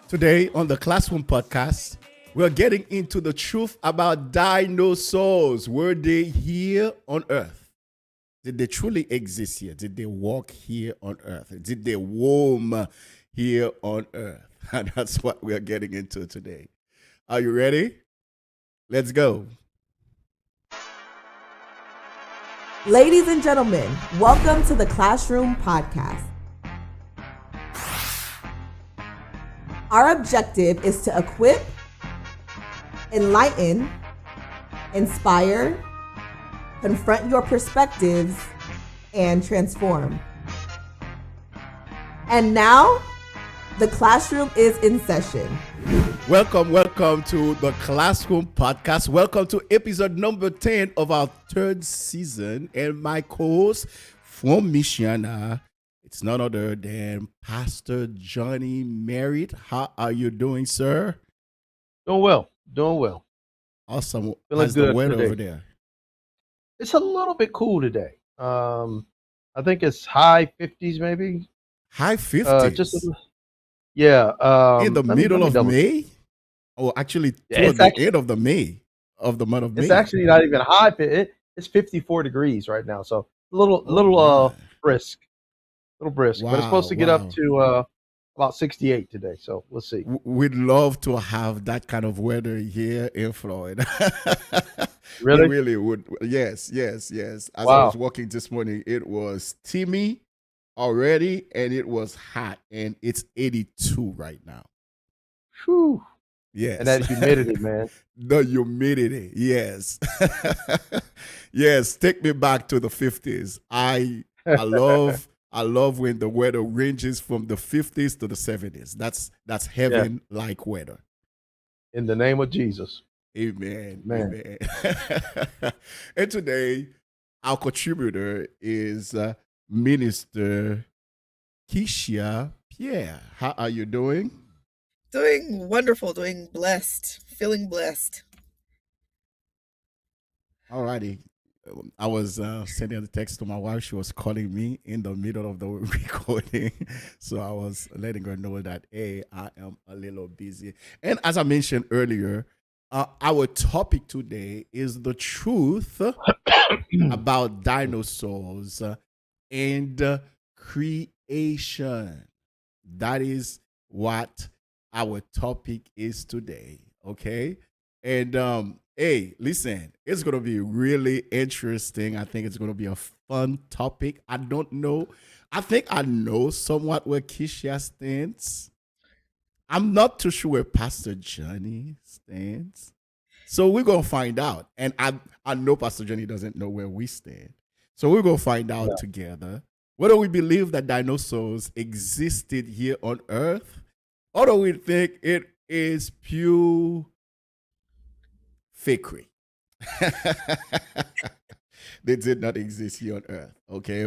Today on the Classroom Podcast, we're getting into the truth about dinosaurs. Were they here on Earth? Did they truly exist here? Did they walk here on Earth? Did they roam here on Earth? And that's what we're getting into today. Are you ready? Let's go. Ladies and gentlemen, welcome to the Classroom Podcast. Our objective is to equip, enlighten, inspire, confront your perspectives, and transform. And now, the classroom is in session. Welcome to the Classroom Podcast. Welcome to episode number 10 of our third season. And my co-host from Michiana, it's none other than Pastor Johnny Merritt. How are you doing, sir? Doing well. Awesome. Feeling How's the good weather today. over there? It's a little bit cool today. I think it's high 50s maybe. High 50s? Yeah. In the middle of May? Oh, actually, toward the end of the month of May. It's actually not even high. It's 54 degrees right now, so a little brisk. But it's supposed to get up to about 68 today, so we'll see. We'd love to have that kind of weather here in Florida. Really? We really would. Yes. As I was walking this morning, it was steamy already, and it was hot, and it's 82 right now. Whew. Yes. And that humidity, man. The humidity, yes. Yes, take me back to the 50s. I love when the weather ranges from the 50s to the 70s. That's heaven-like weather. In the name of Jesus. Amen. Man. Amen. And today, our contributor is Minister Keisha Pierre. How are you doing? Doing wonderful, doing blessed, feeling blessed. Alrighty. I was sending a text to my wife. She was calling me in the middle of the recording. So I was letting her know that, hey, I am a little busy. And as I mentioned earlier, our topic today is the truth about dinosaurs and creation. That is what our topic is today, okay? And hey, listen, it's going to be really interesting. I think it's going to be a fun topic. I don't know. I think I know somewhat where Keisha stands. I'm not too sure where Pastor Johnny stands. So we're going to find out. And I know Pastor Johnny doesn't know where we stand. So we're going to find out together whether we believe that dinosaurs existed here on Earth, or do we think it is pure fakery. They did not exist here on Earth. Okay,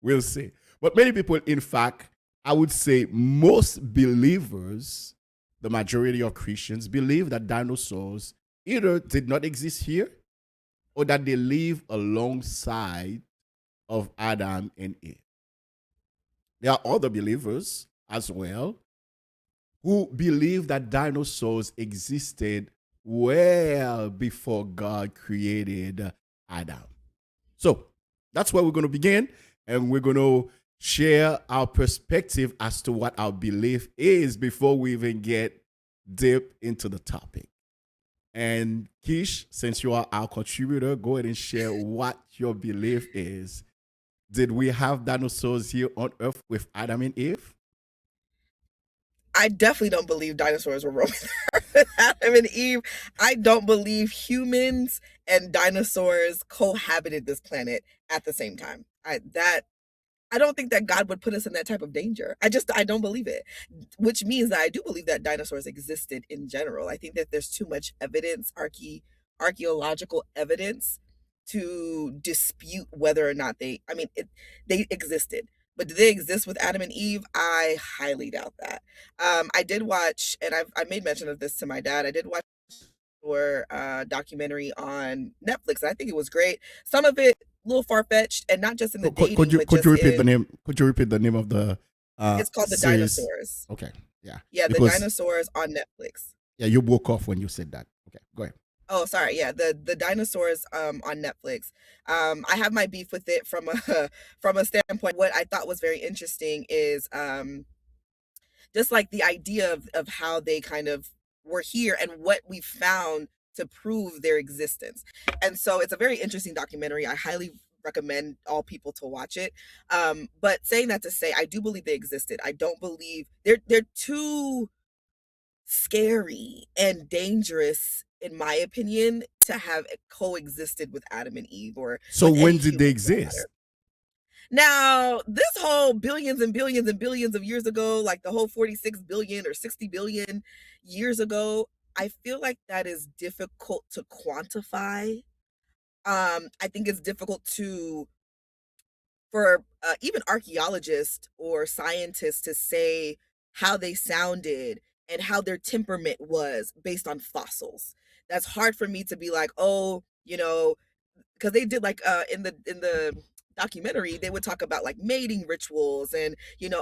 we'll see. But many people, in fact, I would say most believers, the majority of Christians, believe that dinosaurs either did not exist here or that they live alongside of Adam and Eve. There are other believers as well who believe that dinosaurs existed well before God created Adam. So that's where we're going to begin, and we're going to share our perspective as to what our belief is before we even get deep into the topic. And Kish, since you are our contributor, go ahead and share what your belief is. Did we have dinosaurs here on Earth with Adam and Eve? I definitely don't believe dinosaurs were roaming with Adam and Eve. I don't believe humans and dinosaurs cohabited this planet at the same time. I don't think that God would put us in that type of danger. I don't believe it, which means that I do believe that dinosaurs existed in general. I think that there's too much evidence, archaeological evidence, to dispute whether or not they existed. But do they exist with Adam and Eve? I highly doubt that. I did watch, and I made mention of this to my dad. I did watch a documentary on Netflix, and I think it was great. Some of it a little far fetched, and not just in the dating. Could you repeat the name? Could you repeat the name of the? It's called The series? Dinosaurs. Okay. Yeah. Yeah, the Because Dinosaurs on Netflix. yeah, you broke off when you said that. Okay, go ahead. Oh, sorry. Yeah, the Dinosaurs on Netflix. I have my beef with it from a from a standpoint. What I thought was very interesting is just like the idea of how they kind of were here and what we found to prove their existence. And so it's a very interesting documentary. I highly recommend all people to watch it. But saying that to say, I do believe they existed. I don't believe they're too scary and dangerous, in my opinion, to have coexisted with Adam and Eve or So with any when did they human for that exist? matter. Now, this whole billions and billions and billions of years ago, like the whole 46 billion or 60 billion years ago, I feel like that is difficult to quantify. I think it's difficult to for even archaeologists or scientists to say how they sounded and how their temperament was based on fossils. That's hard for me to be like, oh, because they did like in the documentary they would talk about like mating rituals and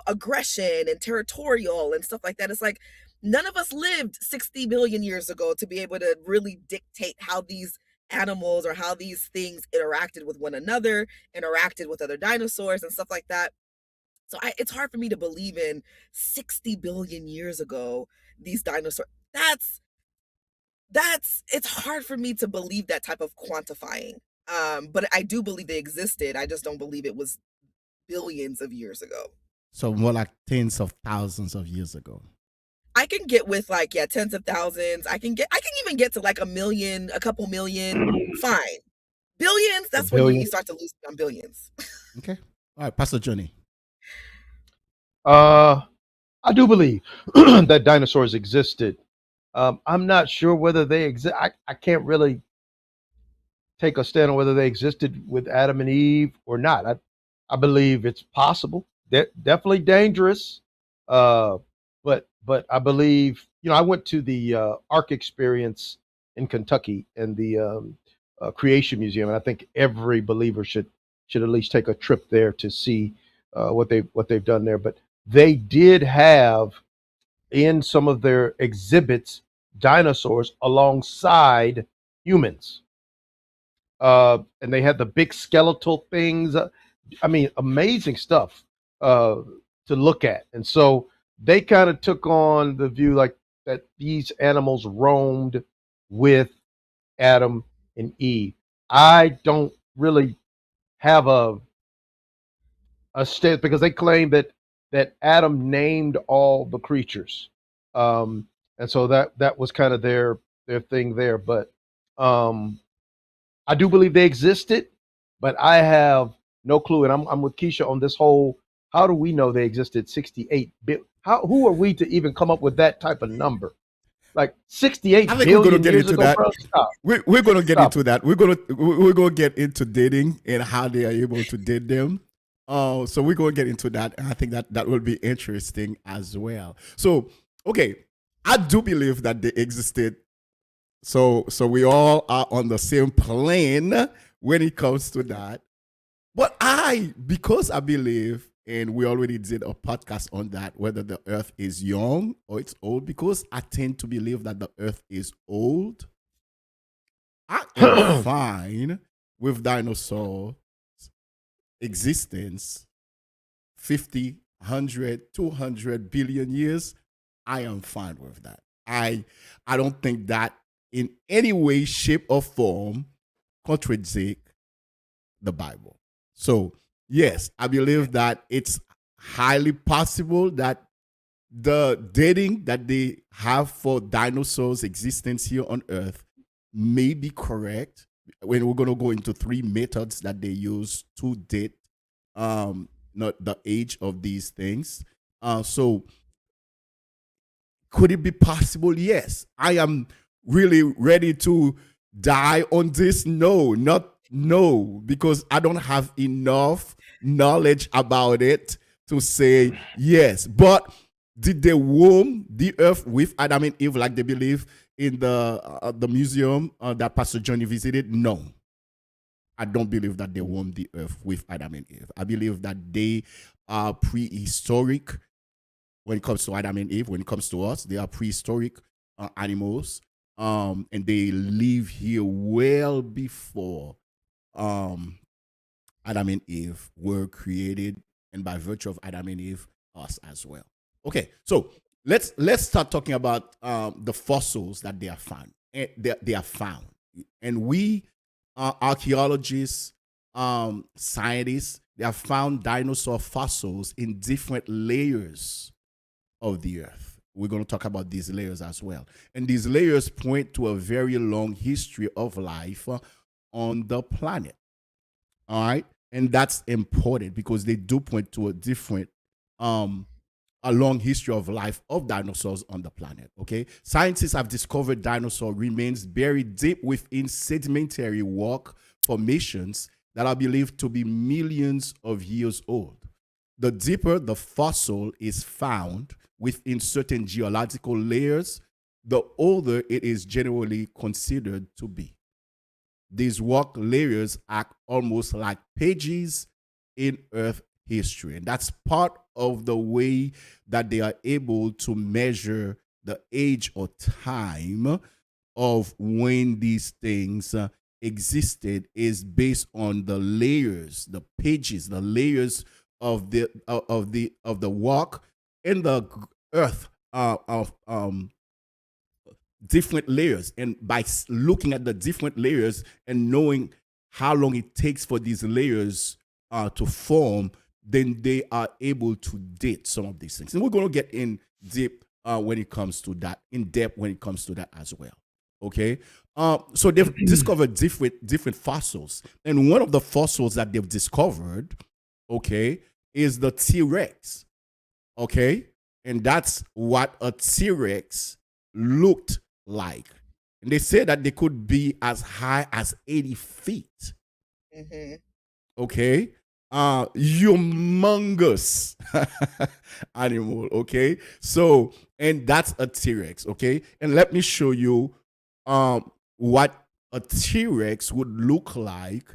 aggression and territorial and stuff like that. It's like none of us lived 60 billion years ago to be able to really dictate how these animals or how these things interacted with one another, interacted with other dinosaurs and stuff like that. So it's hard for me to believe in 60 billion years ago these dinosaurs. That's it's hard for me to believe that type of quantifying. But I do believe they existed. I just don't believe it was billions of years ago. So more like tens of thousands of years ago. I can get with like, yeah, tens of thousands. I can even get to like a million, a couple million. Fine. Billions, A that's when billion. you start to lose me on billions. Okay. All right, Pastor Johnny. I do believe that dinosaurs existed. I'm not sure whether they exist. I can't really take a stand on whether they existed with Adam and Eve or not. I believe it's possible. Definitely dangerous. Uh, but I believe I went to the Ark experience in Kentucky and the Creation Museum, and I think every believer should at least take a trip there to see what they've done there. But they did have in some of their exhibits dinosaurs alongside humans, and they had the big skeletal things. I mean, amazing stuff to look at. And so they kind of took on the view like that these animals roamed with Adam and Eve. I don't really have a stance because they claim that Adam named all the creatures, and so that was kind of their thing there. But I do believe they existed, but I have no clue. And I'm with Keisha on this whole. How do we know they existed 68 billion? Who are we to even come up with that type of number? Like 68 I think we're going to billion get years into ago, that. bro? Stop. We're going to get Stop. into that. We're going to get into dating and how they are able to date them. So we're going to get into that. And I think that will be interesting as well. So, okay, I do believe that they existed. So we all are on the same plane when it comes to that. But because I believe, and we already did a podcast on that, whether the earth is young or it's old, because I tend to believe that the earth is old, I am fine with dinosaur existence 50, 100, 200 billion years. I am fine with that. I don't think that in any way, shape, or form contradict the Bible. So, yes, I believe that it's highly possible that the dating that they have for dinosaurs' existence here on Earth may be correct. When we're going to go into three methods that they use to date not the age of these things. So could it be possible? Yes. I am really ready to die on this. No, because I don't have enough knowledge about it to say yes. But did they roam the earth with Adam and Eve like they believe in the museum that Pastor Johnny visited? No. I don't believe that they roamed the earth with Adam and Eve. I believe that they are prehistoric when it comes to Adam and Eve, when it comes to us, they are prehistoric animals, and they live here well before um, Adam and Eve were created, and by virtue of Adam and Eve, us as well. Okay, so let's start talking about the fossils that they are found. They are found, and we archaeologists, scientists, they have found dinosaur fossils in different layers of the earth. We're going to talk about these layers as well. And these layers point to a very long history of life on the planet. All right. And that's important because they do point to um, a long history of life of dinosaurs on the planet. Okay. Scientists have discovered dinosaur remains buried deep within sedimentary rock formations that are believed to be millions of years old. The deeper the fossil is found within certain geological layers, the older it is generally considered to be. These rock layers act almost like pages in Earth history. And that's part of the way that they are able to measure the age or time of when these things existed is based on the layers, the pages, the layers of the rock in the earth of different layers. And by looking at the different layers and knowing how long it takes for these layers to form, then they are able to date some of these things. And we're going to get in deep when it comes to that, in depth when it comes to that as well. Okay, so they've discovered different fossils, and one of the fossils that they've discovered, okay, is the T-Rex. Okay, and that's what a T-Rex looked like. And they say that they could be as high as 80 feet. Mm-hmm. Okay, humongous animal. Okay, so and that's a T-Rex. Okay, and let me show you what a T-Rex would look like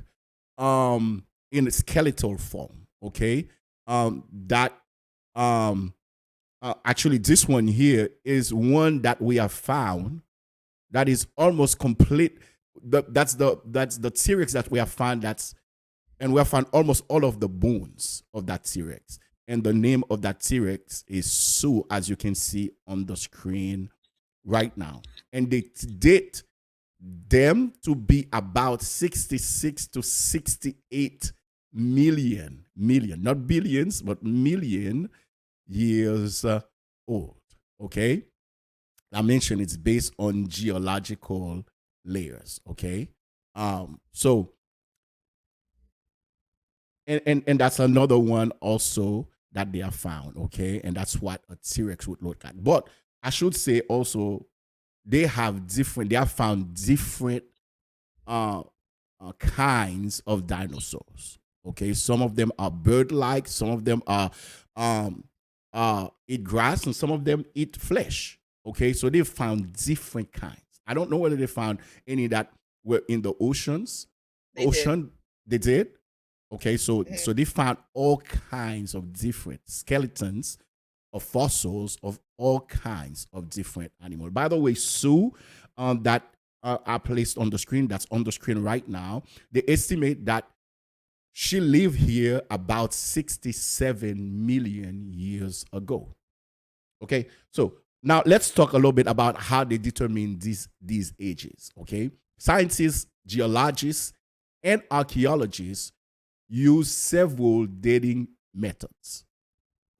in a skeletal form. Okay, that actually this one here is one that we have found that is almost complete. That's the T-Rex that we have found. And we have found almost all of the bones of that T-Rex. And the name of that T-Rex is Sue, as you can see on the screen right now. And they date them to be about 66 to 68 million, not billions, but million years old. Okay? I mentioned it's based on geological layers. Okay? So, and that's another one also that they have found. Okay? And that's what a T-Rex would look like. But I should say also, they have found different kinds of dinosaurs. Okay, some of them are bird-like, some of them are eat grass, and some of them eat flesh. Okay, so they found different kinds. I don't know whether they found any that were in the oceans. They did. Okay, so they found all kinds of different skeletons of fossils of all kinds of different animals. By the way, Sue, that are placed on the screen, that's on the screen right now, they estimate that she lived here about 67 million years ago. Okay, so now let's talk a little bit about how they determine these ages. Okay, scientists, geologists, and archaeologists use several dating methods.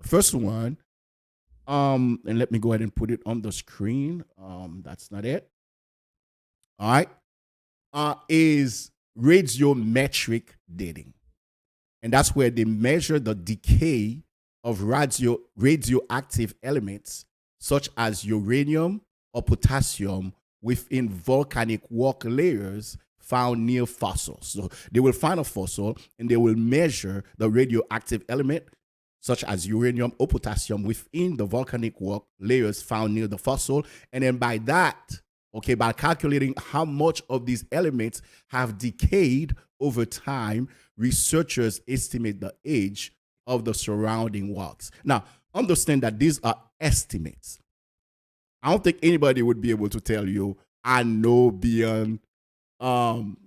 The first one, and let me go ahead and put it on the screen. That's not it. All right. Is radiometric dating. And that's where they measure the decay of radioactive elements such as uranium or potassium within volcanic rock layers found near fossils. So they will find a fossil and they will measure the radioactive element such as uranium or potassium within the volcanic rock layers found near the fossil. And then by that, okay, by calculating how much of these elements have decayed over time, researchers estimate the age of the surrounding rocks. Now, understand that these are estimates. I don't think anybody would be able to tell you, I know beyond um,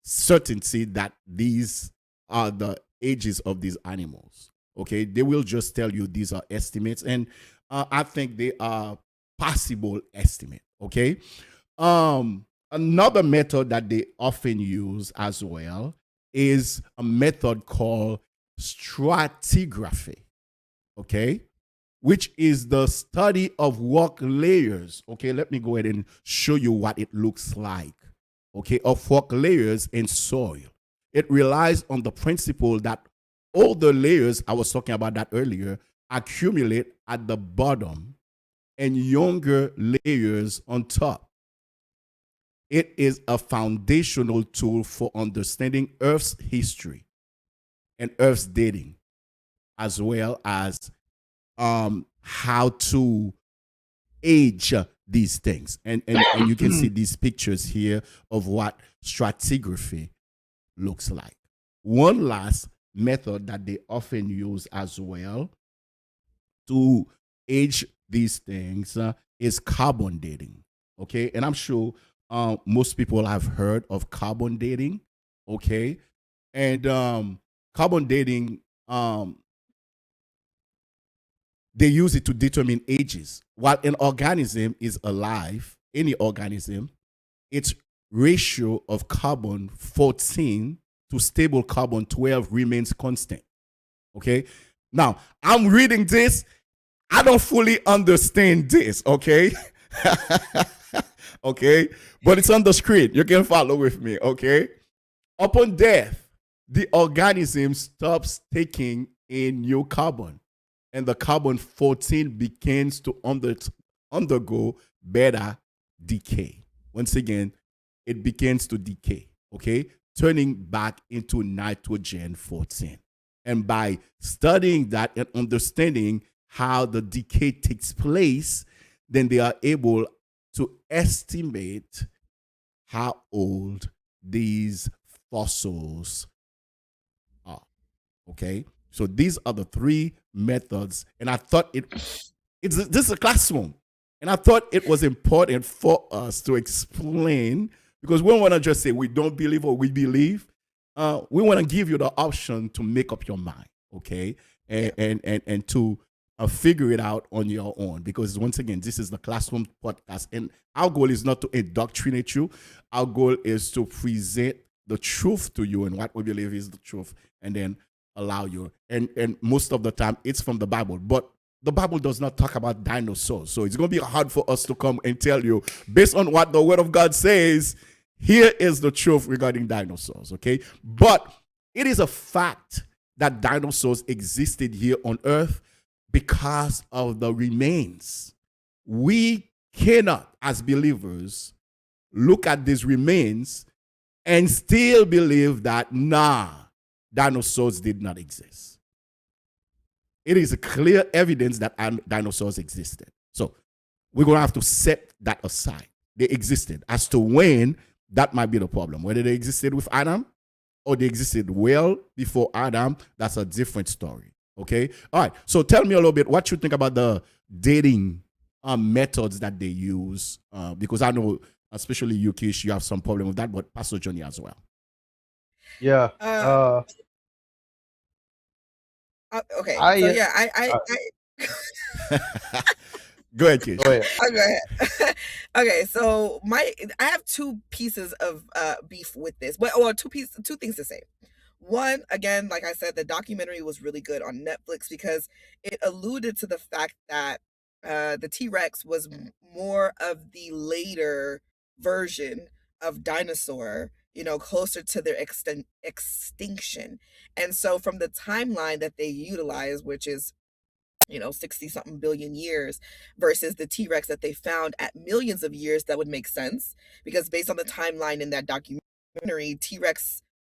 certainty that these are the ages of these animals. Okay, they will just tell you these are estimates, and I think they are possible estimate. Okay, another method that they often use as well is a method called stratigraphy. Okay, which is the study of rock layers. Okay, let me go ahead and show you what it looks like. Okay, of rock layers in soil. It relies on the principle that all the layers, I was talking about that earlier, accumulate at the bottom and younger layers on top. It is a foundational tool for understanding Earth's history and Earth's dating, as well as how to age these things. And you can see these pictures here of what stratigraphy looks like. One last method that they often use as well to age these things is carbon dating. Okay, and I'm sure most people have heard of carbon dating. Okay, and carbon dating, they use it to determine ages. While an organism is alive, any organism, its ratio of carbon 14 to stable carbon 12 remains constant. Okay. Now, I'm reading this. I don't fully understand this. Okay. Okay. But it's on the screen. You can follow with me. Okay. Upon death, the organism stops taking in new carbon, and the carbon 14 begins to undergo beta decay. Once again, it begins to decay, okay, turning back into nitrogen 14. And by studying that and understanding how the decay takes place, then they are able to estimate how old these fossils are. Okay, so these are the three methods, and I thought this is a classroom, and I thought it was important for us to explain, because we don't want to just say we don't believe or we believe. We want to give you the option to make up your mind, okay, and to figure it out on your own. Because once again, this is the classroom podcast, and our goal is not to indoctrinate you. Our goal is to present the truth to you and what we believe is the truth, and then allow you. And most of the time, it's from the Bible, but the Bible does not talk about dinosaurs, so it's going to be hard for us to come and tell you based on what the Word of God says. Here is the truth regarding dinosaurs, okay? But it is a fact that dinosaurs existed here on Earth because of the remains. We cannot, as believers, look at these remains and still believe that, dinosaurs did not exist. It is a clear evidence that dinosaurs existed. So we're going to have to set that aside. They existed. As to when, that might be the problem. Whether they existed with Adam or they existed well before Adam, that's a different story. Okay? All right. So tell me a little bit what you think about the dating methods that they use, because I know, especially you, Kish, you have some problem with that, but Pastor Johnny as well. Yeah. Okay. I- So yeah, I Go ahead, Kish. Go ahead. I'll go ahead. Okay, so I have two pieces of beef with this. Well, two things to say. One, again, like I said, the documentary was really good on Netflix because it alluded to the fact that the T-Rex was more of the later version of dinosaur, closer to their extinction. And so from the timeline that they utilize, which is 60 something billion years versus the T-Rex that they found at millions of years, that would make sense because based on the timeline in that documentary,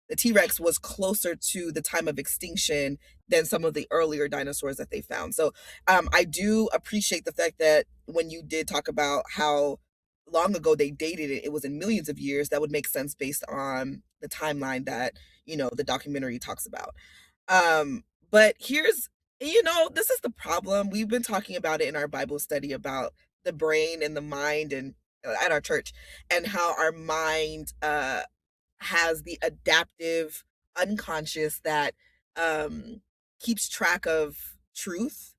the T-Rex was closer to the time of extinction than some of the earlier dinosaurs that they found. So I do appreciate the fact that when you did talk about how long ago they dated it, it was in millions of years. That would make sense based on the timeline that the documentary talks about. But here's This is the problem. We've been talking about it in our Bible study about the brain and the mind and at our church, and how our mind has the adaptive unconscious that um keeps track of truth.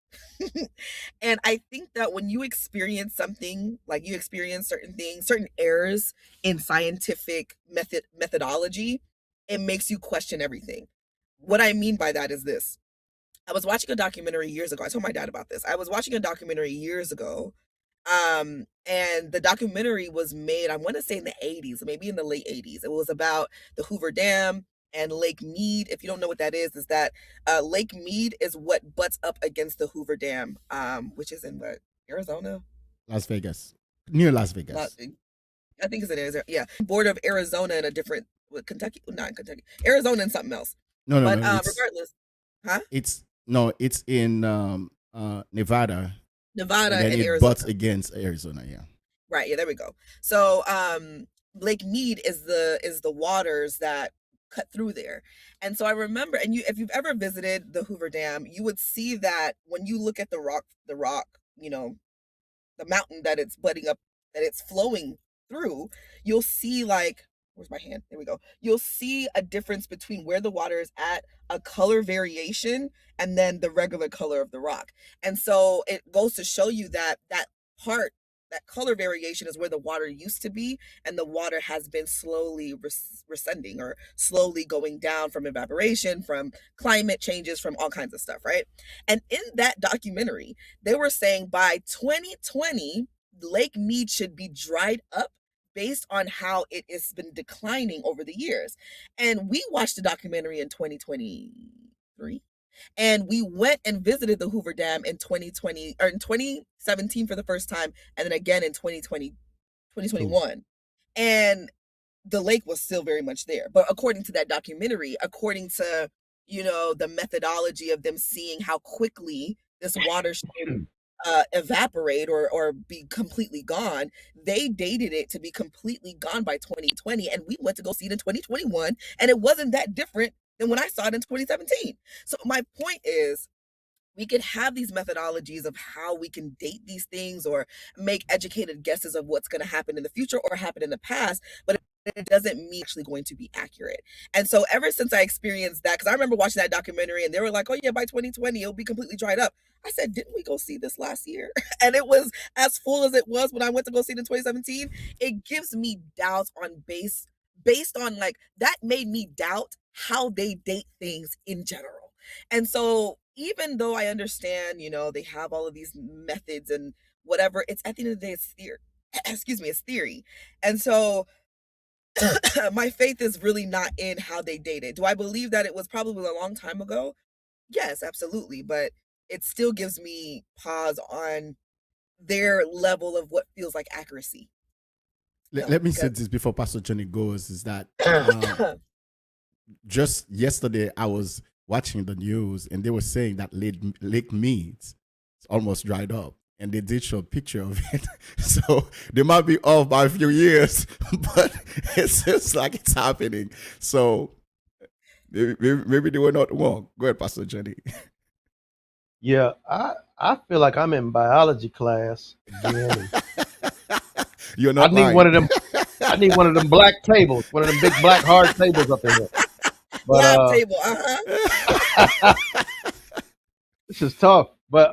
And I think that when you experience something, like you experience certain things, certain errors in scientific methodology, it makes you question everything. What I mean by that is this. I was watching a documentary years ago. I told my dad about this. I was watching a documentary years ago, and the documentary was made, I want to say in the 80s, maybe in the late 80s. It was about the Hoover Dam and Lake Mead. If you don't know what that is that Lake Mead is what butts up against the Hoover Dam, which is in what, Arizona? Las Vegas, near Las La- Vegas. I think it's in Arizona. Yeah, border of Arizona and a different, Kentucky, not in Kentucky, Arizona and something else. No, no, But no. regardless, huh? It's in Nevada, Nevada and then and it Arizona. butts against Arizona. Yeah. Right, yeah, there we go. So, Lake Mead is the waters that cut through there. And so I remember, and if you've ever visited the Hoover Dam, you would see that when you look at the rock, you know, the mountain that it's butting up, that it's flowing through, you'll see, like, where's my hand? There we go. You'll see a difference between where the water is at, a color variation, and then the regular color of the rock. And so it goes to show you that part, that color variation is where the water used to be, and the water has been slowly rescending, or slowly going down from evaporation, from climate changes, from all kinds of stuff, right? And in that documentary, they were saying by 2020, Lake Mead should be dried up based on how it has been declining over the years. And we watched the documentary in 2023. And we went and visited the Hoover Dam in 2020, or in 2017 for the first time, and then again in 2020, Cool. 2021. And the lake was still very much there. But according to that documentary, according to, the methodology of them seeing how quickly this water should evaporate, or be completely gone, they dated it to be completely gone by 2020. And we went to go see it in 2021, and it wasn't that different than when I saw it in 2017. So my point is, we could have these methodologies of how we can date these things, or make educated guesses of what's going to happen in the future or happen in the past, but it doesn't mean actually going to be accurate. And so ever since I experienced that, because I remember watching that documentary and they were like, oh yeah, by 2020 it'll be completely dried up. I said, didn't we go see this last year? And it was as full as it was when I went to go see it in 2017. It gives me doubts on based on, like, that made me doubt how they date things in general. And so even though I understand, they have all of these methods and whatever, it's, at the end of the day, it's theory. Excuse me, it's theory. And so my faith is really not in how they dated. Do I believe that it was probably a long time ago? Yes, absolutely. But it still gives me pause on their level of what feels like accuracy. Let me say this before Pastor Johnny goes: is that just yesterday I was watching the news and they were saying that Lake Mead is almost dried up, and they did show a picture of it. So they might be off by a few years, but it seems like it's happening. So maybe they were not wrong. Go ahead, Pastor Johnny. Yeah, I feel like I'm in biology class again. You're not I need lying. one of them. I need one of them black tables, one of them big black hard tables up in here. But Lab table, this is tough. But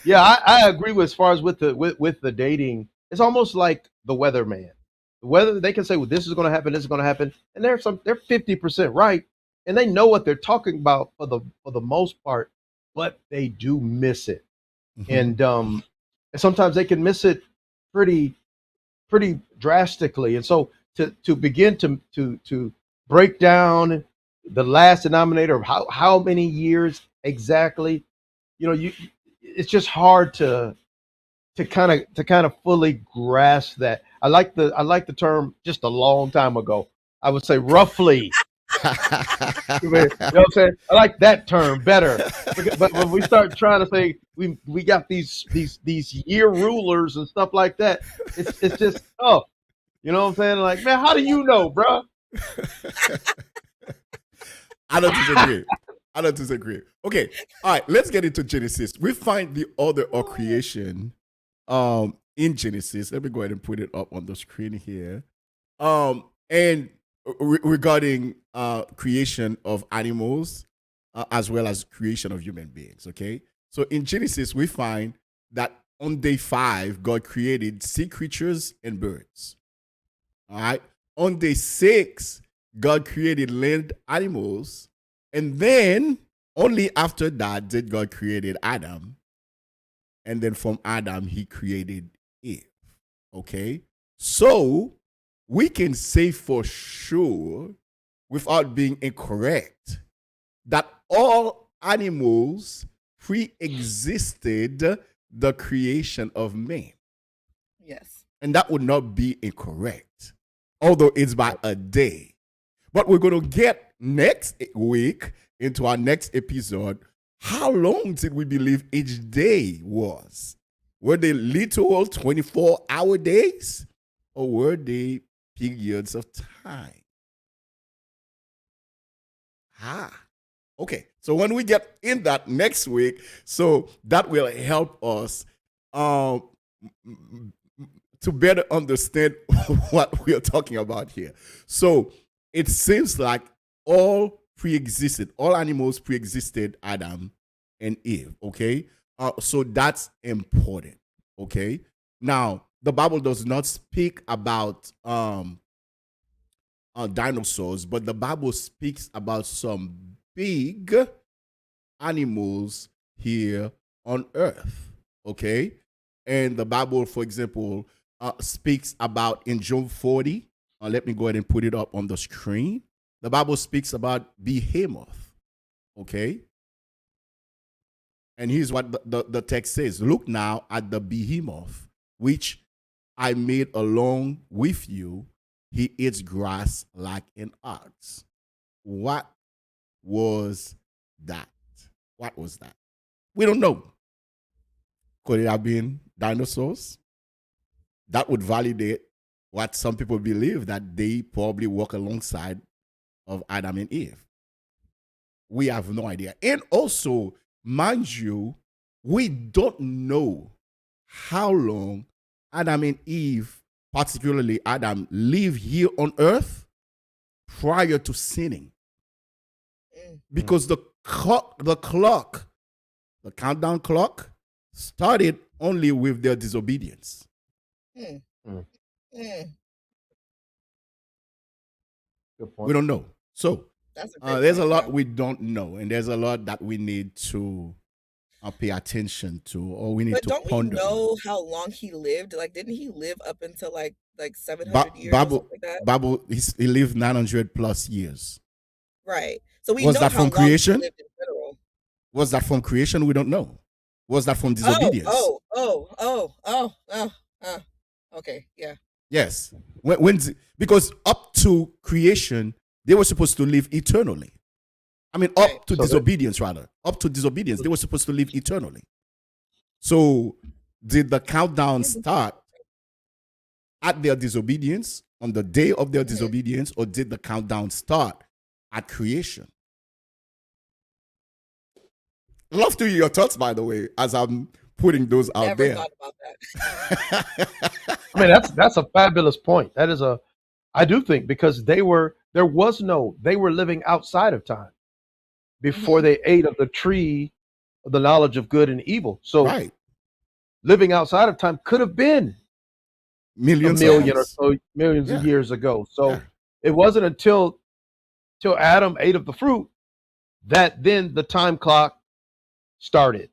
yeah, I agree with, as far as with the dating. It's almost like the weatherman. The weather, they can say, well, this is going to happen, this is going to happen, and they're 50% right, and they know what they're talking about for the most part, but they do miss it. Mhm. And sometimes they can miss it pretty drastically. And so to begin to break down the last denominator of how many years exactly, it's just hard to kind of fully grasp that. I like the term just a long time ago. I would say roughly. You know what I'm saying? I like that term better. But when we start trying to say we got these year rulers and stuff like that, it's just, oh, you know what I'm saying? Like, man, how do you know, bro? I don't disagree. I don't disagree. Okay, all right. Let's get into Genesis. We find the order of creation, in Genesis. Let me go ahead and put it up on the screen here. And regarding creation of animals, as well as creation of human beings. Okay, so in Genesis we find that on day 5 God created sea creatures and birds. All right. On day 6 God created land animals, and then only after that did God created Adam, and then from Adam he created Eve. Okay, so we can say for sure, without being incorrect, that all animals pre-existed the creation of man. Yes. And that would not be incorrect, although it's by a day. But we're going to get next week, into our next episode, how long did we believe each day was? Were they literal 24-hour days, or were they periods of time? Okay. So when we get in that next week, so that will help us to better understand what we are talking about here. So it seems like all animals pre-existed Adam and Eve. Okay. So that's important. Okay. Now, the Bible does not speak about dinosaurs, but the Bible speaks about some big animals here on earth. Okay. And the Bible, for example, speaks about in Job 40. Let me go ahead and put it up on the screen. The Bible speaks about behemoth. Okay. And here's what the text says: look now at the behemoth, which I made along with you. He eats grass like an ox. What was that? What was that? We don't know. Could it have been dinosaurs? That would validate what some people believe, that they probably walk alongside of Adam and Eve. We have no idea. And also, mind you, we don't know how long Adam and Eve, particularly Adam, lived here on earth prior to sinning. Because the countdown clock, started only with their disobedience. Good point. We don't know. So That's a great there's a point, lot yeah. we don't know, and there's a lot that we need to pay attention to, or we need But to don't we ponder. know how long he lived? Like, didn't he live up until like 700 years or Bible, something like that? Bible, he lived 900 plus years. Right. So we Was know that how from long creation? he lived in general. Was that from creation? We don't know. Was that from disobedience? Okay, yeah. Yes. Because up to creation, they were supposed to live eternally. I mean, Right. up to disobedience, rather. Up to disobedience, they were supposed to live eternally. So, did the countdown start at their disobedience, on the day of their disobedience, or did the countdown start at creation? Love to hear your thoughts, by the way, as I'm putting those out Never there. thought about that. I mean, that's a fabulous point. That is I do think, because they were living outside of time before they ate of the tree of the knowledge of good and evil. So Right. living outside of time could have been Millions a million or years. so millions of Yeah. years ago. So Yeah. it wasn't until Adam ate of the fruit that then the time clock started,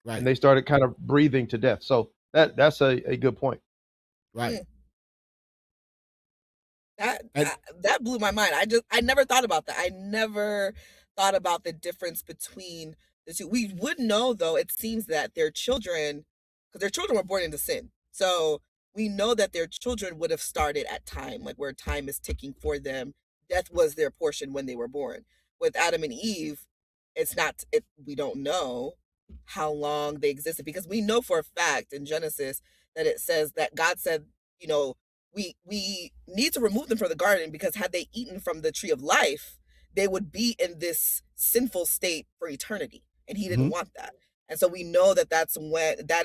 Right. and they started kind of breathing to death. So that's a good point. Right. That blew my mind. I never thought about that. I never thought about the difference between the two. We would know, though. It seems that their children, because their children were born into sin, so we know that their children would have started at time, like where time is ticking for them. Death was their portion when they were born. With Adam and Eve, it's not. We don't know how long they existed, because we know for a fact in Genesis that it says that God said, you know, we need to remove them from the garden, because had they eaten from the tree of life, they would be in this sinful state for eternity, and he didn't Mhm. want that. And so we know that that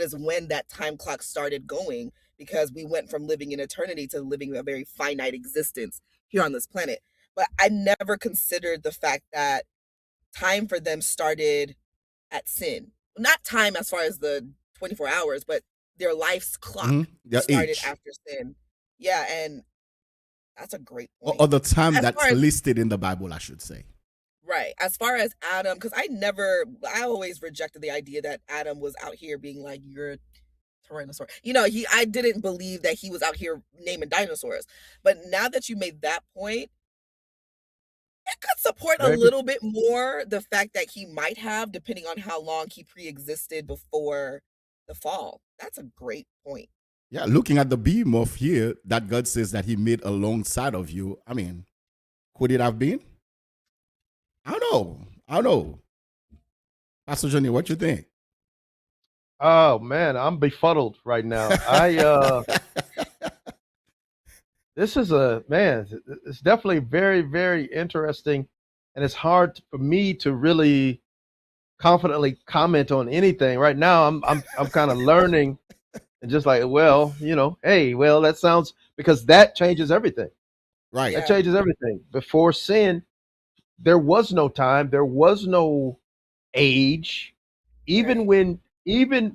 is when that time clock started going, because we went from living in eternity to living a very finite existence here on this planet. But I never considered the fact that time for them started at sin. Not time as far as the 24 hours, but their life's clock Their started age. after sin. Yeah, and that's a great Or, point. or the time As far that's as listed in the Bible, I should say. right, as far as Adam, because I always rejected the idea that Adam was out here being like, you're a tyrannosaur. I didn't believe that he was out here naming dinosaurs. But now that you made that point, it could support a Maybe. little bit more the fact that he might have, depending on how long he pre-existed before the fall. That's a great point. Yeah, looking at the behemoth here that God says that He made alongside of you. I mean, could it have been? I don't know. I don't know. Pastor Johnny, what you think? Oh man, I'm befuddled right now. This is a man. It's definitely very, very interesting, and it's hard for me to really confidently comment on anything right now. I'm kind of learning, and just like, well, hey, well, that sounds, because that changes everything. Right. That Yeah, changes everything. Before sin, there was no time, there was no age. Even right.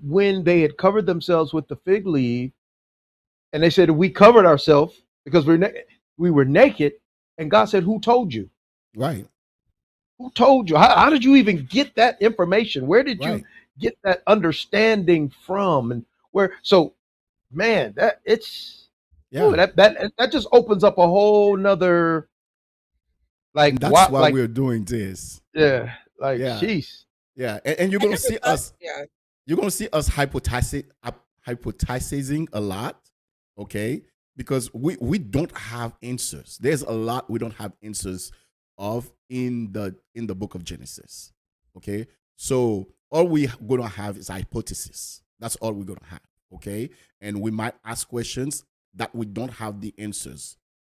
when they had covered themselves with the fig leaf, and they said we covered ourselves because we were naked, and God said, "Who told you? Right. Who told you? How did you even get that information? Where did you Right. get that understanding from?" And where? So, man, that it's ooh, Yeah. that just opens up a whole nother, like, And that's what, why like, we're doing this. yeah, like, Yeah. jeez. Yeah. And you're I gonna never see thought, us. yeah, You're gonna see us hypothesizing a lot, okay? Because we don't have answers. There's a lot we don't have answers of in the book of Genesis. Okay, so all we gonna have is hypothesis. That's all we're gonna have. Okay, and we might ask questions that we don't have the answers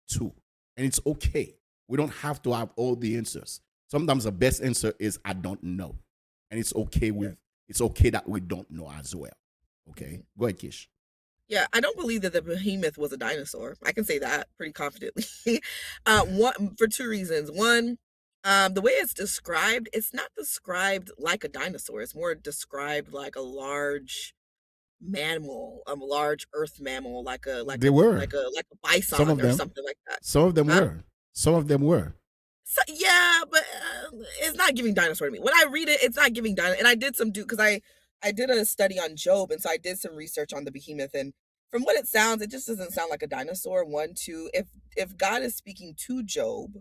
to, and it's okay. We don't have to have all the answers. Sometimes the best answer is I don't know, and it's okay yeah. it's okay that we don't know as well. Okay, Mhm. go ahead, Kish. Yeah, I don't believe that the behemoth was a dinosaur. I can say that pretty confidently. One for two reasons. One, the way it's described, it's not described like a dinosaur. It's more described like a large mammal, a large earth mammal, like a like They a were like a like a some bison of or them. something like that. Some of them Huh? were. Some of them were. So, yeah, but it's not giving dinosaur to me. When I read it, it's not giving dinosaur. And I did because I did a study on Job, and so I did some research on the behemoth. And from what it sounds, it just doesn't sound like a dinosaur. One, two, if God is speaking to Job,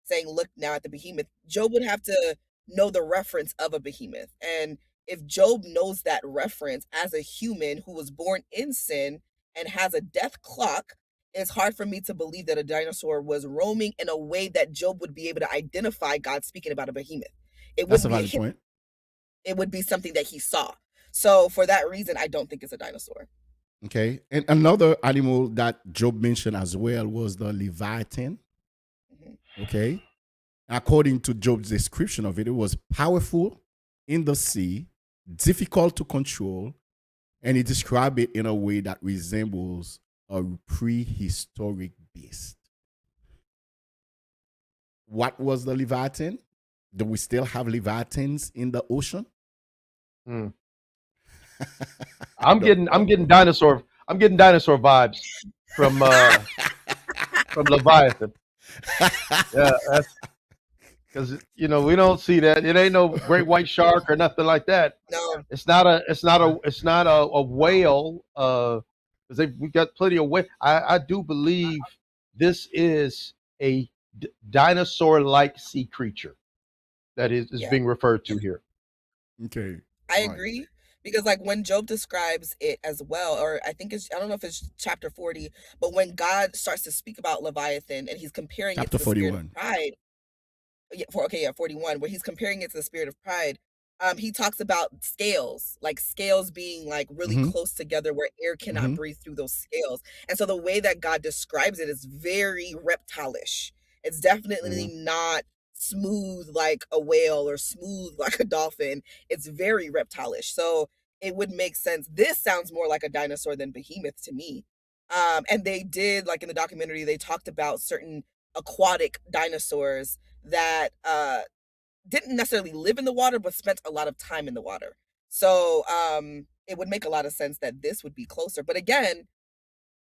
saying, "Look now at the behemoth," Job would have to know the reference of a behemoth. And if Job knows that reference as a human who was born in sin and has a death clock, it's hard for me to believe that a dinosaur was roaming in a way that Job would be able to identify God speaking about a behemoth. It That's a wouldn't be a valid hit, point. it would be something that he saw. So for that reason, I don't think it's a dinosaur. Okay. And another animal that Job mentioned as well was the Leviathan. Mhm. Okay. According to Job's description of it, it was powerful in the sea, difficult to control, and he described it in a way that resembles a prehistoric beast. What was the Leviathan? Do we still have Leviathans in the ocean? Hmm. I don't I'm know. getting dinosaur. I'm getting dinosaur vibes from Leviathan. Yeah, that's because we don't see that. It ain't no great white shark or nothing like that. No, It's not a whale. Because we got plenty of whale. I do believe this is a dinosaur-like sea creature that is yeah. being referred to here. Okay. I All right. agree, because like when Job describes it as well, or I don't know if it's chapter 40, but when God starts to speak about Leviathan and he's comparing it Chapter to the spirit of 41. pride, yeah, 41, where he's comparing it to the spirit of pride, he talks about scales, like scales being like really Mm-hmm. close together where air cannot Mm-hmm. breathe through those scales. And so the way that God describes it is very reptilish. It's definitely Mm-hmm. not smooth like a whale or smooth like a dolphin. It's very reptilish. So it would make sense. This sounds more like a dinosaur than behemoth to me. And they did, like in the documentary, they talked about certain aquatic dinosaurs that didn't necessarily live in the water, but spent a lot of time in the water. So it would make a lot of sense that this would be closer. But again,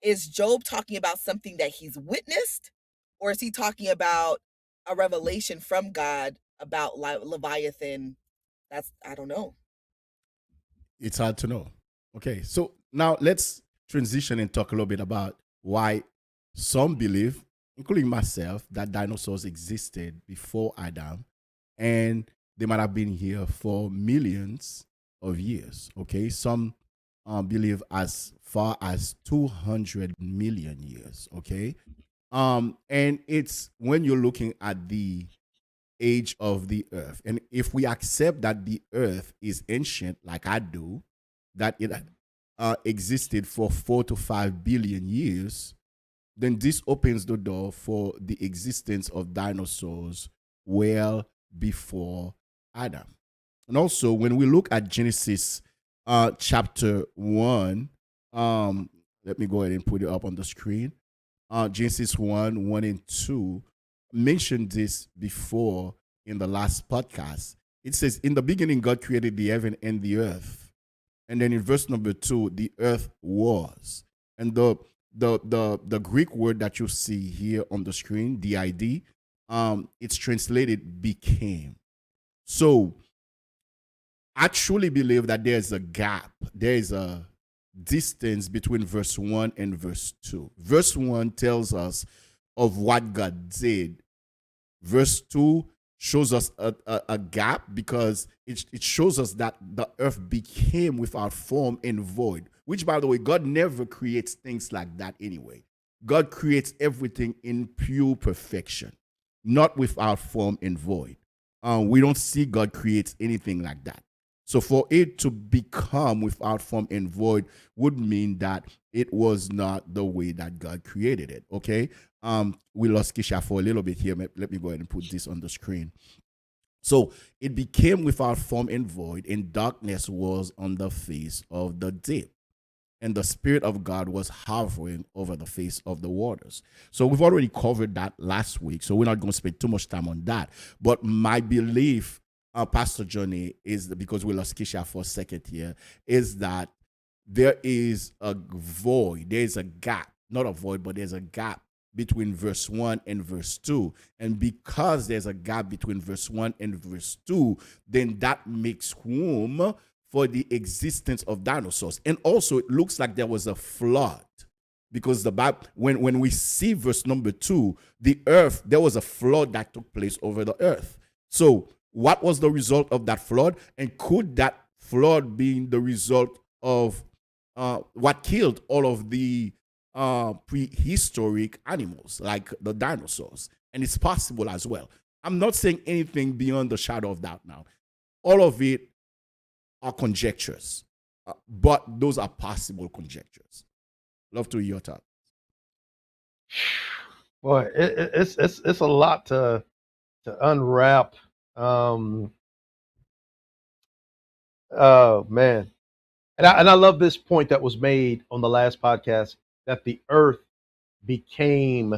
is Job talking about something that he's witnessed, or is he talking about a revelation from God about Leviathan? That's, I don't know. It's hard to know. Okay, so now let's transition and talk a little bit about why some believe, including myself, that dinosaurs existed before Adam and they might have been here for millions of years. Okay, some believe as far as 200 million years. Okay, and it's when you're looking at the age of the earth. And if we accept that the earth is ancient, like I do, that it existed for 4 to 5 billion years, then this opens the door for the existence of dinosaurs well before Adam. And also, when we look at Genesis chapter 1, let me go ahead and put it up on the screen. Genesis 1, 1 and 2 mentioned this before in the last podcast. It says, in the beginning, God created the heaven and the earth. And then in verse number 2, the earth was. And the Greek word that you see here on the screen, did, it's translated became. So I truly believe that there's a gap. There is a distance between verse 1 and verse 2. Verse 1 tells us of what God did. Verse 2 shows us a gap because it shows us that the earth became without form and void, which, by the way, God never creates things like that anyway. God creates everything in pure perfection, not without form and void. We don't see God creates anything like that. So for it to become without form and void would mean that it was not the way that God created it. Okay. We lost Kisha for a little bit here. Let me go ahead and put this on the screen. So it became without form and void, and darkness was on the face of the deep. And the Spirit of God was hovering over the face of the waters. So we've already covered that last week. So we're not going to spend too much time on that. But my belief, Pastor Johnny, is that, because we lost Kisha for a second here, is that there is a void, there is a gap, not a void, but there's a gap between verse 1 and verse 2. And because there's a gap between verse 1 and verse 2, then that makes room for the existence of dinosaurs. And also, it looks like there was a flood, because the Bible, when we see verse number 2, the earth, there was a flood that took place over the earth. So what was the result of that flood? And could that flood be the result of what killed all of the prehistoric animals like the dinosaurs? And it's possible as well. I'm not saying anything beyond the shadow of doubt now. All of it are conjectures, but those are possible conjectures. Love to hear your thoughts. Boy, it's a lot to unwrap. Oh man, and I love this point that was made on the last podcast, that the earth became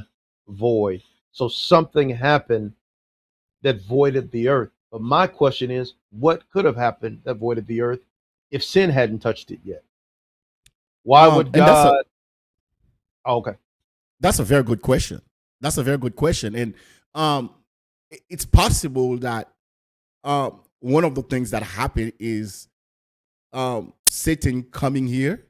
void. So something happened that voided the earth. But my question is, what could have happened that voided the earth if sin hadn't touched it yet? Why would And God? Oh, okay. that's a very good question. That's a very good question. And it's possible that one of the things that happened is Satan coming here.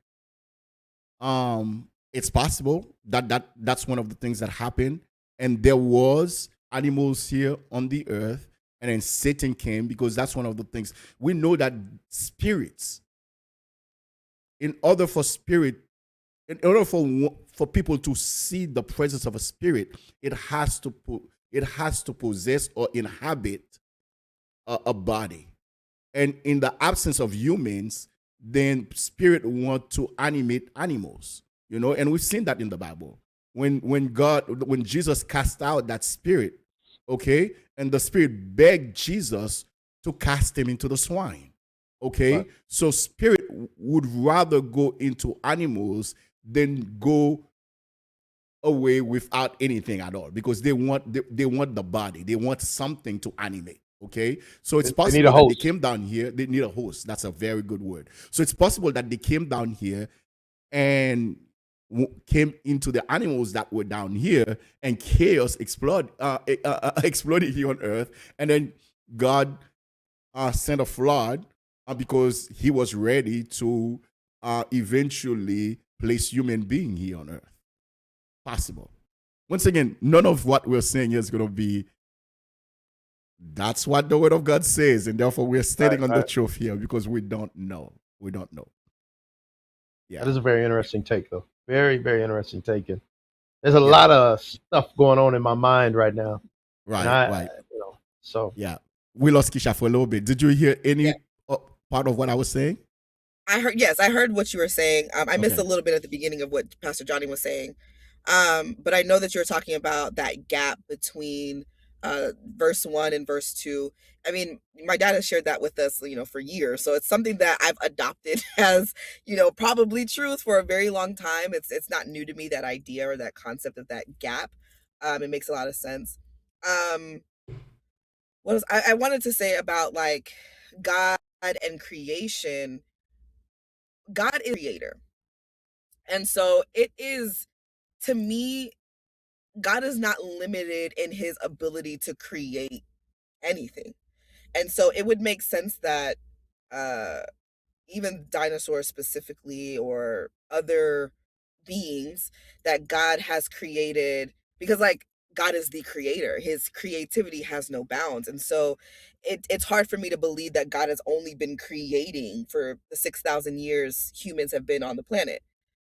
It's possible that that's one of the things that happened. And there was animals here on the earth, and then Satan came, because that's one of the things we know, that spirits, in order for people to see the presence of a spirit, it has to possess or inhabit a body. And in the absence of humans, then spirit want to animate animals, and we've seen that in the Bible. When Jesus cast out that spirit, Okay, and the spirit begged Jesus to cast him into the swine. Okay, Right. so spirit would rather go into animals than go away without anything at all, because they want the body, they want something to animate. Okay, so it's They need a possible that they host. came down here, they need a host. That's a very good word. So it's possible that they came down here and came into the animals that were down here, and chaos exploded here on earth, and then God sent a flood, because he was ready to eventually place human being here on earth. Possible. Once again, none of what we're saying here is going to be, that's what the word of God says, and therefore we're standing Right, on the right. truth here, because we don't know. That Yeah. is a very interesting take, though. Very, very interesting take. And there's a Yeah. lot of stuff going on in my mind right now, and Right. Right. so Yeah. We lost Kisha for a little bit. Did you hear Yeah. any part of what I was saying? I heard what you were saying. I missed Okay. a little bit at the beginning of what Pastor Johnny was saying. But I know that you're talking about that gap between verse 1 and verse 2. I mean, my dad has shared that with us, for years. So it's something that I've adopted as, probably truth for a very long time. It's not new to me, that idea or that concept of that gap. It makes a lot of sense. Um, what was I wanted to say about like God and creation. God is creator. And so it is, to me, God is not limited in his ability to create anything. And so it would make sense that uh even dinosaurs specifically, or other beings that God has created, because like God is the creator, his creativity has no bounds. And so it's hard for me to believe that God has only been creating for the 6,000 years humans have been on the planet,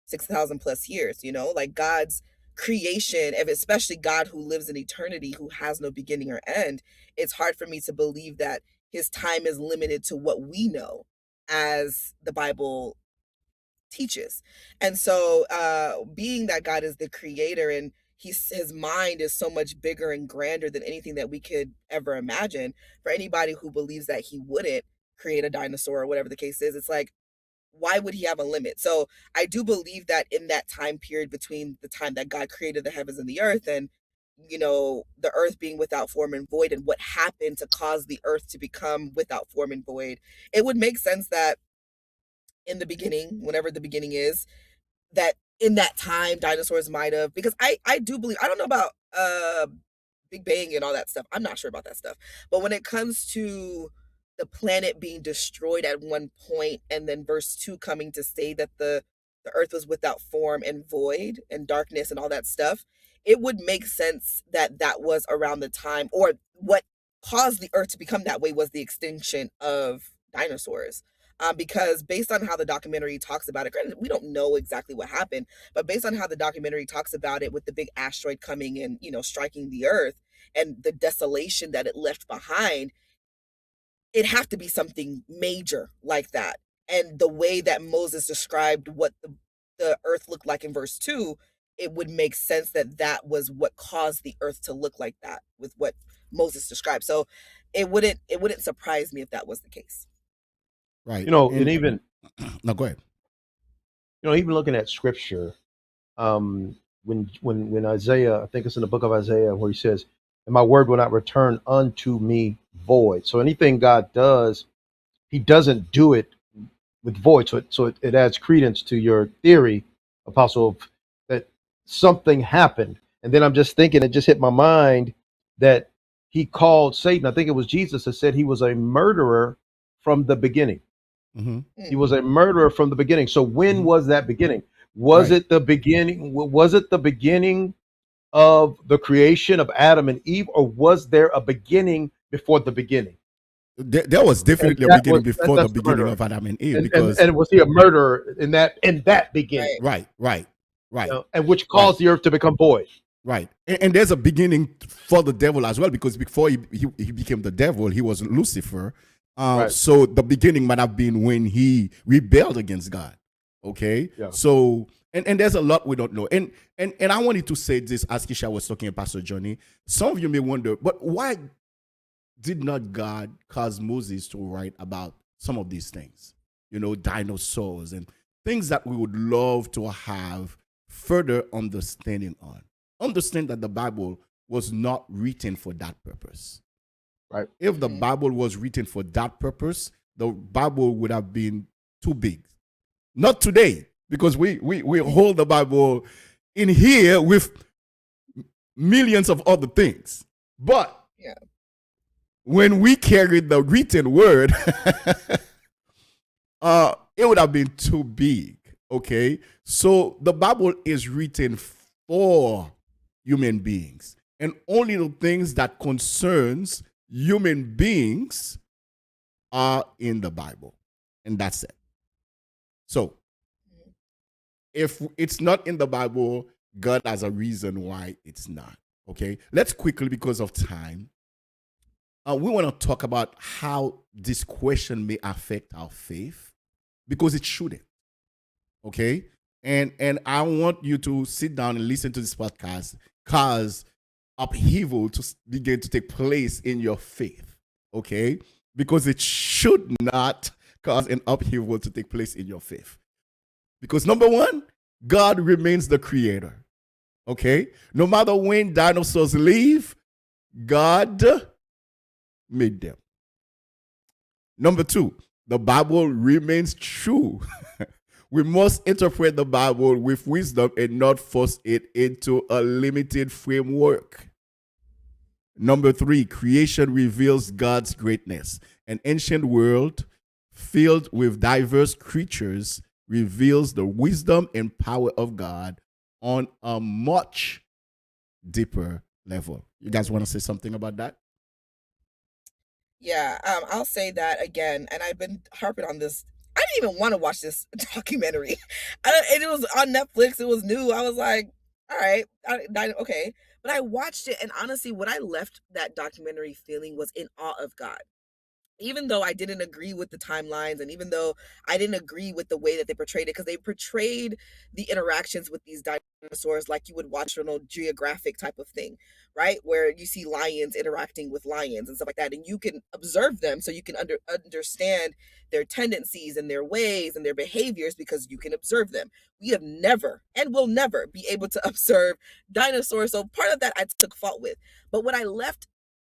6,000 plus years, like God's creation, and especially God who lives in eternity, who has no beginning or end. It's hard for me to believe that his time is limited to what we know as the Bible teaches. And so being that God is the creator, and his mind is so much bigger and grander than anything that we could ever imagine, for anybody who believes that he wouldn't create a dinosaur or whatever the case is, it's like, why would he have a limit? So I do believe that in that time period between the time that God created the heavens and the earth, and the earth being without form and void, and what happened to cause the earth to become without form and void, it would make sense that in the beginning, whenever the beginning is, that in that time dinosaurs might have, because I do believe, I don't know about Big Bang and all that stuff. I'm not sure about that stuff. But when it comes to the planet being destroyed at one point, and then verse 2 coming to say that the earth was without form and void and darkness and all that stuff, it would make sense that that was around the time, or what caused the earth to become that way was the extinction of dinosaurs. Because based on how the documentary talks about it, granted, we don't know exactly what happened, but based on how the documentary talks about it, with the big asteroid coming and, striking the earth, and the desolation that it left behind, it'd have to be something major like that. And the way that Moses described what the earth looked like in verse 2, it would make sense that that was what caused the earth to look like that, with what Moses described. So it wouldn't surprise me if that was the case. Right. and even No, go ahead. even looking at scripture, when Isaiah, I think it's in the book of Isaiah, where he says, "And my word will not return unto me void." So anything God does, he doesn't do it with void. So it adds credence to your theory, Apostle, that something happened. And then I'm just thinking, it just hit my mind that he called Satan, I think it was Jesus, that said he was a murderer from the beginning. Mm-hmm. He was a murderer from the beginning. So when was that beginning? Was Right. it the beginning? Was it the beginning of the creation of Adam and Eve, or was there a beginning before the beginning? There was And definitely a beginning that's before the the beginning murderer. of Adam and Eve, And because was he a murderer in that beginning? Right. right, right, right, And which right, caused the earth to become void? right. And there's a beginning for the devil as well, because before he became the devil, he was Lucifer. Right. So the beginning might have been when he rebelled against God. Okay. Yeah. So And there's a lot we don't know. And I wanted to say this as Kisha was talking, Pastor Johnny. Some of you may wonder, but why did not God cause Moses to write about some of these things? Dinosaurs and things that we would love to have further understanding on. Understand that the Bible was not written for that purpose. Right. If the Bible was written for that purpose, the Bible would have been too big. Not today, because we hold the Bible in here with millions of other things. But when we carried the written word, it would have been too big. Okay, so the Bible is written for human beings, and only the things that concerns human beings are in the Bible, and that's it. So if it's not in the Bible, God has a reason why it's not. Okay, let's quickly, because of time, we want to talk about how this question may affect our faith, because it shouldn't. Okay, and I want you to sit down and listen to this podcast, cause upheaval to begin to take place in your faith. Okay, because it should not cause an upheaval to take place in your faith. Because number one, God remains the creator. Okay, no matter when dinosaurs leave, God made them. Number two, the Bible remains true. We must interpret the Bible with wisdom and not force it into a limited framework. Number three, creation reveals God's greatness. An ancient world filled with diverse creatures reveals the wisdom and power of God on a much deeper level. You guys want to say something about that? Yeah, I'll say that again, and I've been harping on this. I didn't even want to watch this documentary. And it was on Netflix. It was new. I was like, all right, okay. But I watched it, and honestly, what I left that documentary feeling was in awe of God. Even though I didn't agree with the timelines, and even though I didn't agree with the way that they portrayed it, because they portrayed the interactions with these dinosaurs like you would watch on a Geographic type of thing, right? Where you see lions interacting with lions and stuff like that, and you can observe them so you can understand their tendencies and their ways and their behaviors because you can observe them. We have never and will never be able to observe dinosaurs, so part of that I took fault with. But what I left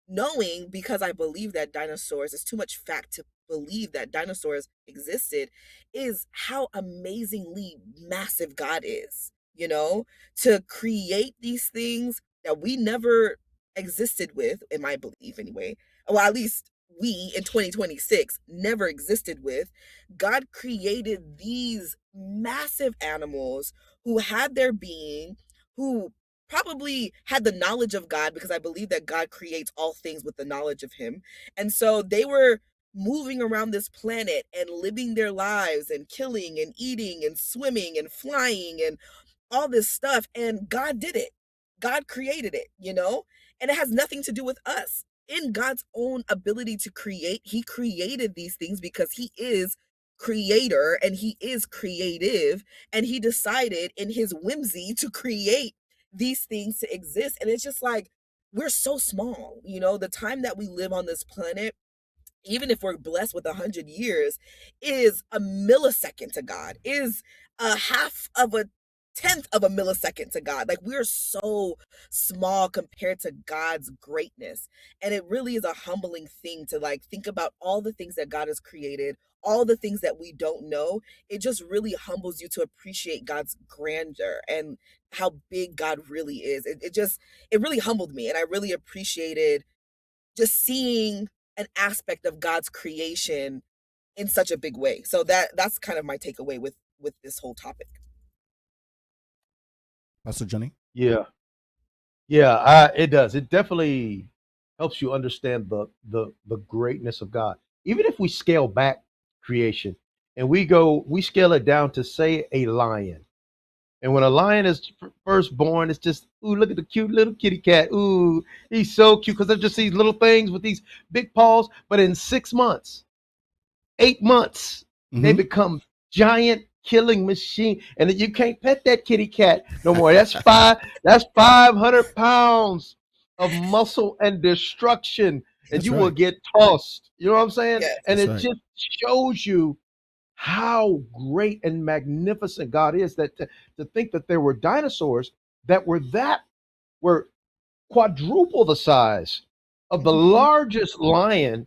knowing, because I believe that dinosaurs, it's too much fact to believe that dinosaurs existed, is how amazingly massive God is, to create these things that we never existed with, in my belief anyway. Well, at least we in 2026 never existed with. God created these massive animals who had their being, who probably had the knowledge of God, because I believe that God creates all things with the knowledge of him. And so they were moving around this planet and living their lives and killing and eating and swimming and flying and all this stuff. And God did it. God created it, and it has nothing to do with us. In God's own ability to create, he created these things because he is creator and he is creative, and he decided in his whimsy to create these things to exist. And it's just like, we're so small, the time that we live on this planet, even if we're blessed with 100 years, is a millisecond to God, is a half of a tenth of a millisecond to God. Like, we're so small compared to God's greatness. And it really is a humbling thing to think about all the things that God has created, all the things that we don't know. It just really humbles you to appreciate God's grandeur and how big God really is. It really humbled me, and I really appreciated just seeing an aspect of God's creation in such a big way. So that's kind of my takeaway with this whole topic. Pastor Johnny? Yeah, it does. It definitely helps you understand the greatness of God. Even if we scale back creation and we scale it down to, say, a lion. And when a lion is first born, it's just, ooh, look at the cute little kitty cat. Ooh, he's so cute, because they're just these little things with these big paws. But in 6 months, 8 months, they become giant killing machine, and you can't pet that kitty cat no more. That's 500 pounds of muscle and destruction, and That's you will right. get tossed. You know what I'm saying? Yes. And That's it right. just shows you how great and magnificent God is. That to think that there were dinosaurs that were quadruple the size of the Mhm. largest lion.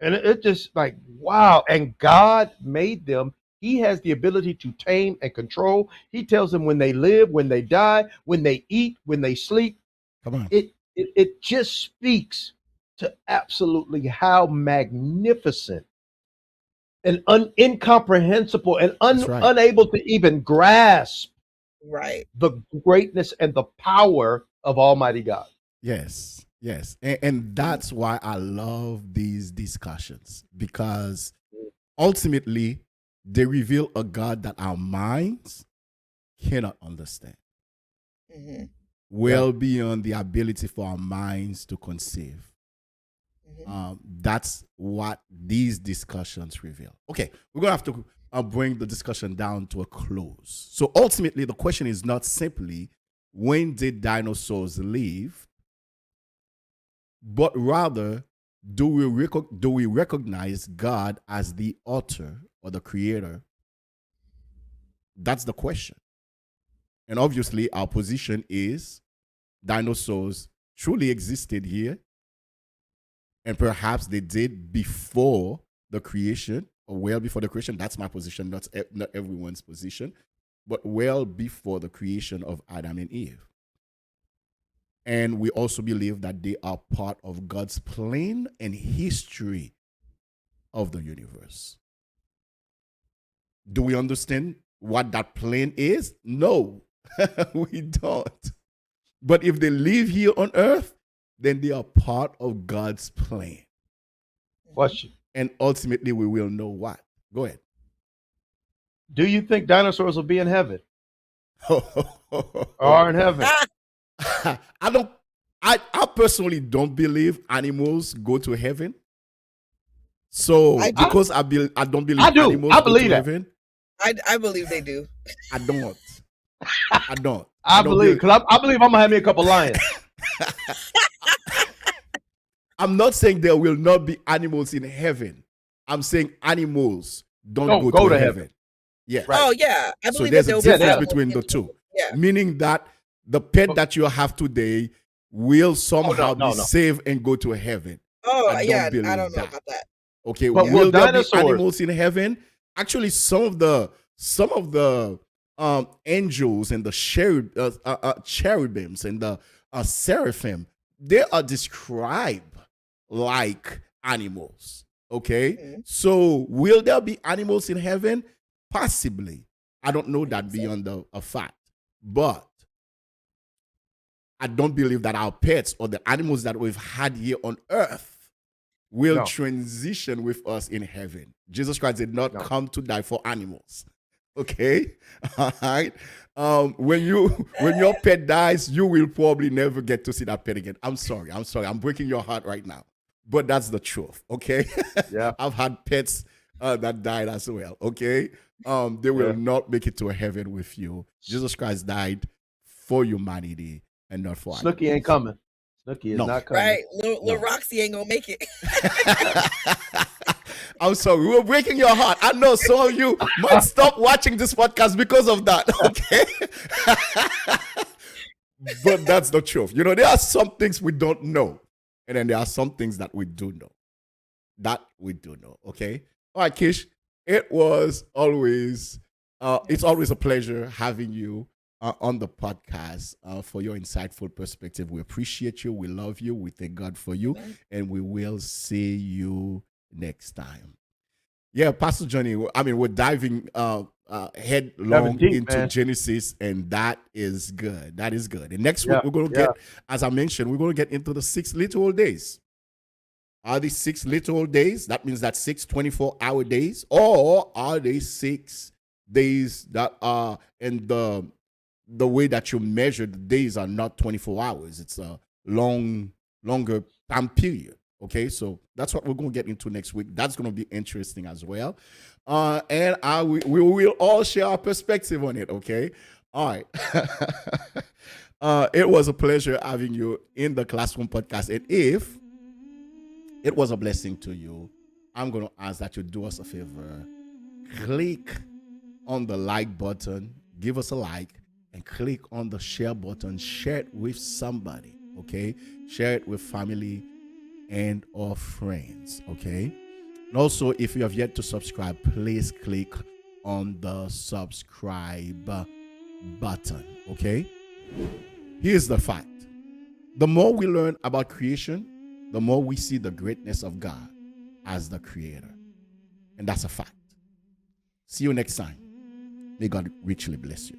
And it just like, wow. And God made them. He has the ability to tame and control. He tells them when they live, when they die, when they eat, when they sleep. Come on. It just speaks to absolutely how magnificent and incomprehensible and That's right. unable to even grasp Right. the greatness and the power of Almighty God. Yes. Yes. And that's why I love these discussions, because ultimately they reveal a God that our minds cannot understand, Hmm. Yeah. well beyond the ability for our minds to conceive. Hmm. That's what these discussions reveal. Okay, we're gonna have to bring the discussion down to a close. So ultimately, the question is not simply when did dinosaurs live, but rather do we recognize God as the author or the creator? That's the question. And obviously, our position is dinosaurs truly existed here, and perhaps they did before the creation, or well before the creation. That's my position, not everyone's position, but well before the creation of Adam and Eve. And we also believe that they are part of God's plan and history of the universe. Do we understand what that plan is? No, we don't. But if they live here on earth, then they are part of God's plan. Question. And ultimately, we will know what. Go ahead. Do you think dinosaurs will be in heaven or I are in heaven? don't. I personally don't believe animals go to heaven. So I do. because I don't I believe do. animals I go to believe that. heaven. I believe they do. I don't. I don't. I I don't believe believe. because I believe I'm gonna have me a couple lions. I'm not saying there will not be animals in heaven. I'm saying animals don't Don't go to go to heaven. heaven. Yes. Right. Oh yeah, I So believe that there's a there will be Yeah, difference yeah. animals between in the two, heaven. Yeah. meaning that the pet But, that you have today will oh no, somehow be no, no. saved and go to heaven. I Oh don't yeah, I believe don't know that. about that. Okay, But will will there be dinosaurs? animals in heaven? Actually, some of the angels and the cherubims and the seraphim, they are described like animals. Okay, Hmm. so will there be animals in heaven? Possibly. I don't know I that think so. beyond a fact, but I don't believe that our pets or the animals that we've had here on earth will No, transition with us in heaven. Jesus Christ did not no. come to die for animals. Okay, all right. When your pet dies, you will probably never get to see that pet again. I'm sorry. I'm sorry. I'm breaking your heart right now, but that's the truth. Okay, Yeah, I've had pets that died as well. Okay, they will yeah. not make it to heaven with you. Jesus Christ died for humanity and not for Snooky ain't animals. coming. Snooky is No, not coming. Right, little no. Roxy ain't gonna make it. I'm sorry, we were breaking your heart. I know some of you might stop watching this podcast because of that. Okay. But that's the truth. You know, there are some things we don't know, and then there are some things that we do know. That we do know. Okay. All right, Kish. It was always it's Yes. always a pleasure having you on the podcast for your insightful perspective. We appreciate you. We love you. We thank God for you, Amen. and we will see you next time. Yeah, Pastor Johnny. I mean, we're diving Diving headlong deep, into man. Genesis, and that is good. That is good. And next week Yeah, we're going to yeah. get, as I mentioned, we're going to get into the 6 literal days. Are these 6 literal days? That means that 6 24-hour days, or are they 6 days that are in the way that you measure the days are not 24 hours? It's a longer time period. Okay, so that's what we're going to get into next week. That's going to be interesting as well. And we will all share our perspective on it. Okay. All right. It was a pleasure having you in the Classroom Podcast. And if it was a blessing to you, I'm going to ask that you do us a favor. Click on the like button, give us a like, and click on the share button. Share it with somebody, okay? Share it with family and or friends, okay? And also, if you have yet to subscribe, please click on the subscribe button, okay? Here's the fact. The more we learn about creation, the more we see the greatness of God as the creator. And that's a fact. See you next time. May God richly bless you.